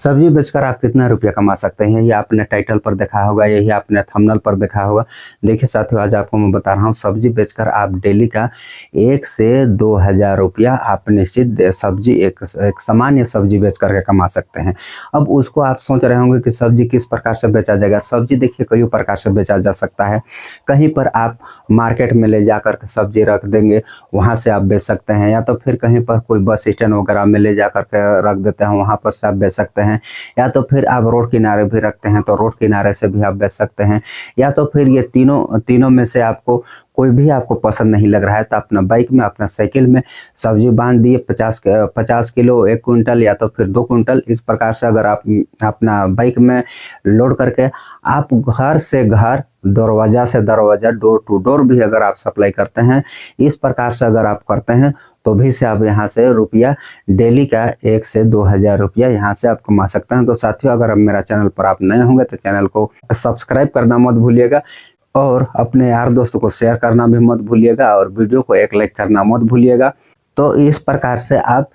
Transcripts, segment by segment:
सब्जी बेचकर आप कितना रुपया कमा सकते हैं, ये आपने टाइटल पर देखा होगा, यही आपने थंबनेल पर देखा होगा। देखिए साथियों, आज आपको मैं बता रहा हूँ सब्जी बेचकर आप डेली का 1 से 2 हज़ार रुपया आप निश्चित सब्जी एक सामान्य सब्जी बेच करके कमा सकते हैं। अब उसको आप सोच रहे होंगे कि सब्जी किस प्रकार से बेचा जाएगा। सब्जी देखिए कई प्रकार से बेचा जा सकता है। कहीं पर आप मार्केट में ले जाकर के सब्जी रख देंगे, वहाँ से आप बेच सकते हैं, या तो फिर कहीं पर कोई बस स्टैंड वगैरह में ले जा करके रख देते हैं, वहाँ पर से आप बेच सकते हैं। या तो फिर आप रोड किनारे भी रखते हैं तो रोड किनारे से भी आप बेच सकते हैं। या तो फिर ये तीनों में से आपको कोई भी आपको पसंद नहीं लग रहा है तो अपना बाइक में, अपना साइकिल में सब्जी बांध दिए, 50 किलो, 1 कुंटल या तो फिर 2 कुंटल। इस प्रकार से अगर आप अपना बाइक में लोड करके आप घर से घर, दरवाजा से दरवाजा, डोर टू डोर भी अगर आप सप्लाई करते हैं, इस प्रकार से अगर आप करते हैं तो भी से आप यहाँ से रुपया डेली का 1 से 2 हज़ार रुपया यहाँ से आप कमा सकते हैं। तो साथियों, अगर अब मेरा चैनल पर आप नए होंगे तो चैनल को सब्सक्राइब करना मत भूलिएगा और अपने यार दोस्तों को शेयर करना भी मत भूलिएगा और वीडियो को एक लाइक करना मत भूलिएगा। तो इस प्रकार से आप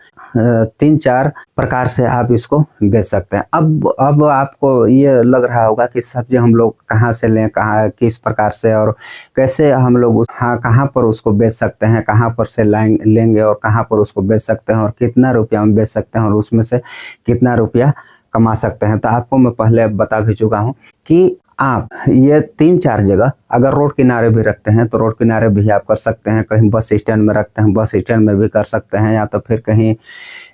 3-4 प्रकार से आप इसको बेच सकते हैं। अब आपको ये लग रहा होगा कि सब्जी हम लोग कहाँ से लें, कहाँ किस प्रकार से और कैसे हम लोग कहाँ पर उसको बेच सकते हैं, कहाँ पर से लेंगे और कहाँ पर उसको बेच सकते हैं और कितना रुपया हम बेच सकते हैं और उसमें से कितना रुपया कमा सकते हैं। तो आपको मैं पहले बता भी चुका हूँ कि आप ये 3-4 जगह अगर रोड किनारे भी रखते हैं तो रोड किनारे भी आप कर सकते हैं, कहीं बस स्टैंड में रखते हैं बस स्टैंड में भी कर सकते हैं, या तो फिर कहीं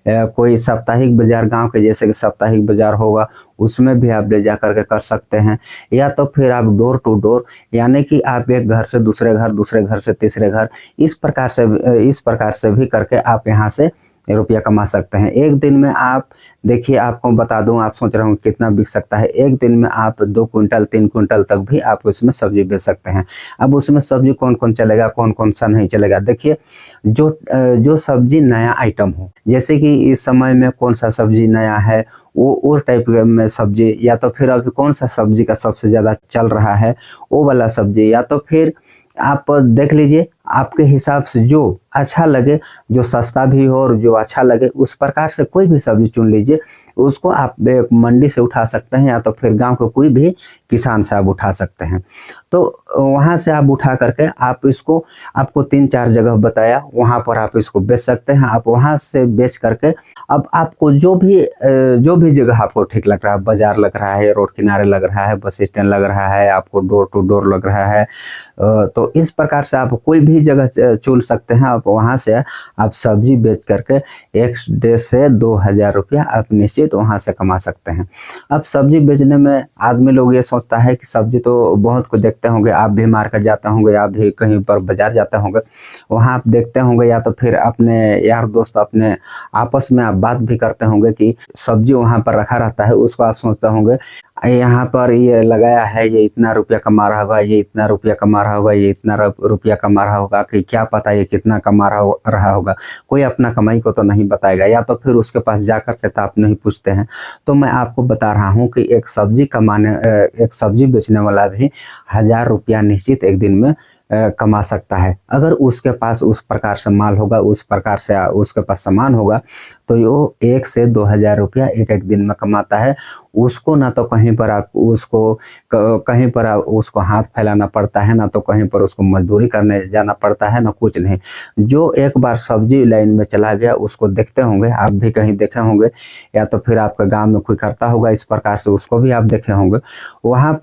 कोई साप्ताहिक बाजार, गांव के जैसे कि साप्ताहिक बाजार होगा उसमें भी आप ले जा करके कर सकते हैं। या तो फिर आप डोर टू डोर, यानी कि आप एक घर से दूसरे घर, दूसरे घर से तीसरे घर, इस प्रकार से भी करके आप यहाँ से रुपया कमा सकते हैं। एक दिन में आप देखिए, आपको बता दूं, आप सोच रहे हो कितना बिक सकता है। एक दिन में आप 2 कुंटल 3 कुंटल तक भी आप उसमें सब्जी बेच सकते हैं। अब उसमें सब्जी कौन कौन चलेगा, कौन कौन सा नहीं चलेगा। देखिए, जो सब्जी नया आइटम हो, जैसे कि इस समय में कौन सा सब्जी नया है, वो टाइप में सब्जी, या तो फिर अभी कौन सा सब्जी का सबसे ज़्यादा चल रहा है वो वाला सब्जी, या तो फिर आप देख लीजिए आपके हिसाब से जो अच्छा लगे, जो सस्ता भी हो और जो अच्छा लगे, उस प्रकार से कोई भी सब्जी चुन लीजिए। उसको आप मंडी से उठा सकते हैं या तो फिर गांव के कोई भी किसान से आप उठा सकते हैं। तो वहां से आप उठा करके आप इसको, आपको 3-4 जगह बताया, वहां पर आप इसको बेच सकते हैं। आप वहां से बेच करके अब आपको जो भी जगह आपको ठीक लग रहा है, बाजार लग रहा है, रोड किनारे लग रहा है, बस स्टैंड लग रहा है, आपको डोर टू डोर लग रहा है, तो इस प्रकार से आप कोई भी जगह चुन सकते हैं। आप वहां से आप सब्जी बेच करके 1 से 2 हज़ार रुपया आप निश्चित वहां से कमा सकते हैं। अब सब्जी बेचने में आदमी लोग ये सोचता है कि सब्जी तो बहुत को देखते होंगे, आप भी मार्केट जाते होंगे, आप भी कहीं पर बाजार जाते होंगे, वहां आप देखते होंगे, या तो फिर अपने यार दोस्त अपने आपस में आप बात भी करते होंगे कि सब्जी वहां पर रखा रहता है, उसको आप सोचते होंगे यहाँ पर ये लगाया है, ये इतना रुपया कमा रहा होगा, ये इतना रुपया कमा रहा होगा, ये इतना रुपया कमा रहा होगा, कि क्या पता ये कितना कमा रहा होगा। कोई अपना कमाई को तो नहीं बताएगा, या तो फिर उसके पास जाकर के तो आप नहीं पूछते हैं। तो मैं आपको बता रहा हूँ कि एक सब्जी बेचने वाला भी 1,000 रुपया निश्चित एक दिन में कमा सकता है। अगर उसके पास उस प्रकार से माल होगा, उस प्रकार से उसके पास सामान होगा, तो वो 1 से 2 हज़ार रुपया एक दिन में कमाता है। उसको ना तो कहीं पर उसको हाथ फैलाना पड़ता है, ना तो कहीं पर उसको मजदूरी करने जाना पड़ता है, ना कुछ नहीं। जो एक बार सब्जी लाइन में चला गया, उसको देखते होंगे, आप भी कहीं देखे होंगे, या तो फिर आपके गांव में कोई करता होगा इस प्रकार से, उसको भी आप देखे होंगे। वहां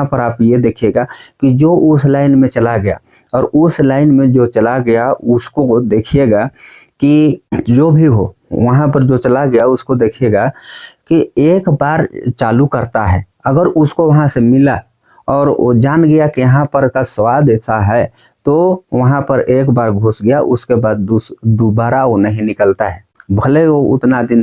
पर आप ये देखिएगा कि जो उस लाइन में चला गया और उस लाइन में जो चला गया उसको देखिएगा कि जो भी हो वहां पर जो चला गया उसको देखिएगा कि एक बार चालू करता है, अगर उसको वहां से मिला और वो जान गया कि यहाँ पर का स्वाद ऐसा है, तो वहां पर एक बार घुस गया, उसके बाद दोबारा वो नहीं निकलता है। भले वो उतना दिन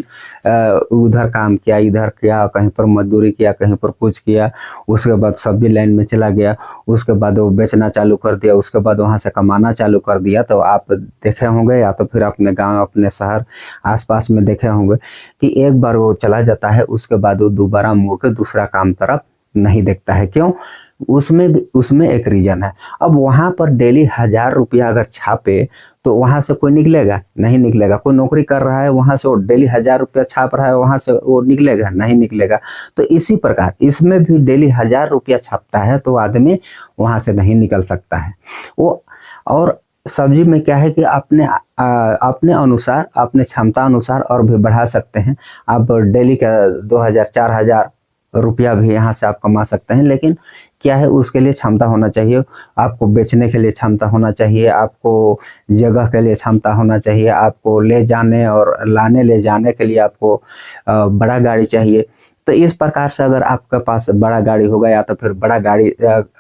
उधर काम किया, इधर किया, कहीं पर मजदूरी किया, कहीं पर कुछ किया, उसके बाद सब्जी लाइन में चला गया, उसके बाद वो बेचना चालू कर दिया, उसके बाद वहाँ से कमाना चालू कर दिया। तो आप देखे होंगे, या तो फिर अपने गांव, अपने शहर आसपास में देखे होंगे कि एक बार वो चला जाता है, उसके बाद वो दोबारा मुड़ के दूसरा काम तरफ नहीं देखता है। क्यों? उसमें एक रीज़न है। अब वहाँ पर डेली 1000 रुपया अगर छापे तो वहाँ से कोई निकलेगा? नहीं निकलेगा। कोई नौकरी कर रहा है वहाँ से वो डेली 1000 रुपया छाप रहा है, वहाँ से वो निकलेगा? नहीं निकलेगा। तो इसी प्रकार इसमें भी डेली 1000 रुपया छापता है तो आदमी वहाँ से नहीं निकल सकता है। वो और सब्जी में क्या है कि अपने अनुसार, अपने क्षमता अनुसार और भी बढ़ा सकते हैं। आप डेली का 2000 4000 रुपया भी यहाँ से आप कमा सकते हैं, लेकिन क्या है उसके लिए क्षमता होना चाहिए। आपको बेचने के लिए क्षमता होना चाहिए, आपको जगह के लिए क्षमता होना चाहिए, आपको ले जाने और ले जाने के लिए आपको बड़ा गाड़ी चाहिए। तो इस प्रकार से अगर आपके पास बड़ा गाड़ी होगा या तो फिर बड़ा गाड़ी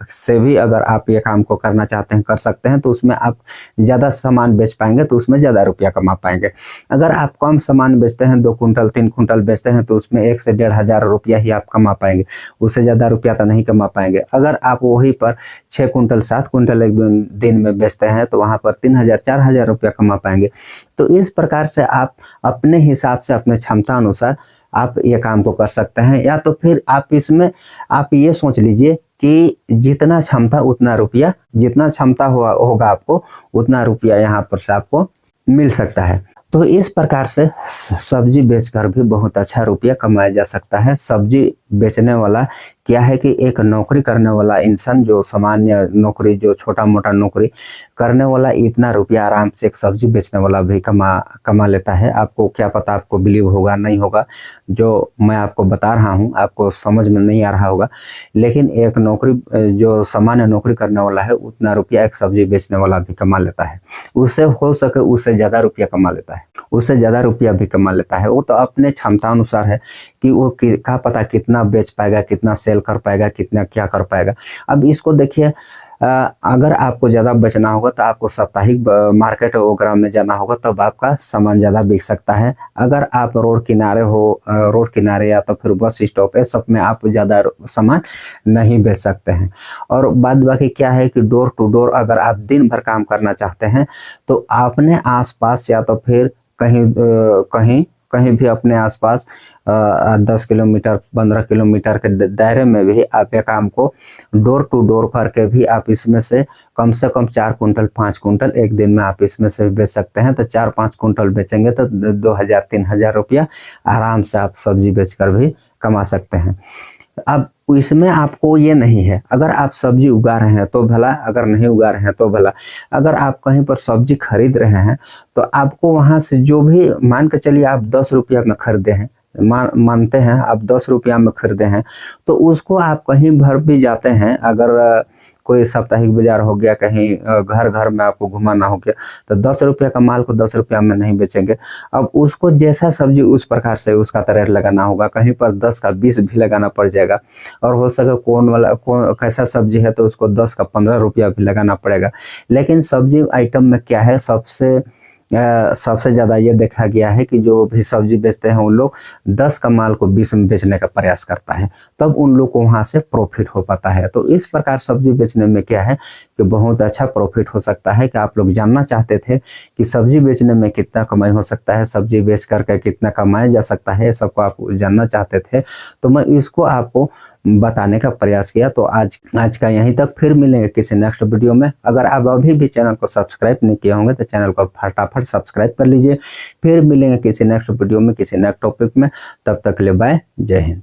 से भी अगर आप ये काम को करना चाहते हैं, कर सकते हैं, तो उसमें आप ज़्यादा सामान बेच पाएंगे, तो उसमें ज़्यादा रुपया कमा पाएंगे। अगर आप कम सामान बेचते हैं, 2 कुंटल 3 कुंटल बेचते हैं, तो उसमें 1 से 1,500 रुपया ही आप कमा पाएंगे, उससे ज़्यादा रुपया तो नहीं कमा पाएंगे। अगर आप वही पर 6 कुंटल 7 कुंटल एक दिन में बेचते हैं तो वहाँ पर 3000 4000 रुपया कमा पाएंगे। तो इस प्रकार से आप अपने हिसाब से, अपने क्षमता अनुसार आप ये काम को कर सकते हैं। या तो फिर आप इसमें आप ये सोच लीजिए कि जितना क्षमता उतना रुपया, जितना क्षमता होगा आपको उतना रुपया यहाँ पर से आपको मिल सकता है। तो इस प्रकार से सब्जी बेचकर भी बहुत अच्छा रुपया कमाया जा सकता है। सब्जी बेचने वाला क्या है कि एक नौकरी करने वाला इंसान, जो सामान्य नौकरी, जो छोटा मोटा नौकरी करने वाला, इतना रुपया आराम से एक सब्जी बेचने वाला भी कमा लेता है। आपको क्या पता, आपको बिलीव होगा नहीं होगा, जो मैं आपको बता रहा हूँ आपको समझ में नहीं आ रहा होगा, लेकिन एक नौकरी, जो सामान्य नौकरी करने वाला है, उतना रुपया एक सब्जी बेचने वाला भी कमा लेता है। उससे हो सके उससे ज़्यादा रुपया कमा लेता है, उससे ज़्यादा रुपया भी कमा लेता है। वो तो अपने क्षमता अनुसार है कि वो क्या पता कितना बेच पाएगा, कितना सेल कर पाएगा, कितना क्या कर पाएगा। अब इसको देखिए, अगर आपको ज़्यादा बेचना होगा तो आपको साप्ताहिक मार्केट वगैरह में जाना होगा, तब आपका सामान ज़्यादा बिक सकता है। अगर आप रोड किनारे हो, रोड किनारे या तो फिर बस स्टॉप है, सब में आप ज़्यादा सामान नहीं बेच सकते हैं। और बाद बाकी क्या है कि डोर टू डोर अगर आप दिन भर काम करना चाहते हैं तो अपने आसपास या तो फिर कहीं भी अपने आसपास 10 किलोमीटर 15 किलोमीटर के दायरे में भी आप ये काम को डोर टू डोर करके भी आप इसमें से कम 4 कुंटल 5 कुंटल एक दिन में आप इसमें से बेच सकते हैं। तो 4-5 कुंटल बेचेंगे तो 2000-3000 रुपया आराम से आप सब्जी बेचकर भी कमा सकते हैं। अब इसमें आपको ये नहीं है, अगर आप सब्जी उगा रहे हैं तो भला, अगर नहीं उगा रहे हैं तो भला। अगर आप कहीं पर सब्जी खरीद रहे हैं तो आपको वहाँ से जो भी, मान के चलिए आप 10 रुपया में खरीदे हैं, मानते हैं आप 10 रुपया में खरीदे हैं, तो उसको आप कहीं भर भी जाते हैं, अगर कोई साप्ताहिक बाजार हो गया, कहीं घर घर में आपको घुमाना हो गया, तो 10 रुपया का माल को 10 रुपया में नहीं बेचेंगे। अब उसको जैसा सब्जी उस प्रकार से उसका तो रेट लगाना होगा, कहीं पर 10 का 20 भी लगाना पड़ जाएगा, और हो सके कौन कैसा सब्जी है तो उसको 10 का 15 रुपया भी लगाना पड़ेगा। लेकिन सब्जी आइटम में क्या है, सबसे ज़्यादा ये देखा गया है कि जो भी सब्जी बेचते हैं उन लोग 10 का माल को 20 में बेचने का प्रयास करता है, तब उन लोग को वहाँ से प्रॉफिट हो पाता है। तो इस प्रकार सब्जी बेचने में क्या है कि बहुत अच्छा प्रॉफिट हो सकता है। कि आप लोग जानना चाहते थे कि सब्जी बेचने में कितना कमाई हो सकता है, सब्जी बेच करके कितना कमाया जा सकता है, सबको आप जानना चाहते थे, तो मैं इसको आपको बताने का प्रयास किया। तो आज का यहीं तक, फिर मिलेंगे किसी नेक्स्ट वीडियो में। अगर आप अभी भी चैनल को सब्सक्राइब नहीं किए होंगे तो चैनल को फटाफट सब्सक्राइब कर लीजिए। फिर मिलेंगे किसी नेक्स्ट वीडियो में, किसी नेक्स्ट टॉपिक में। तब तक के लिए बाय, जय हिंद।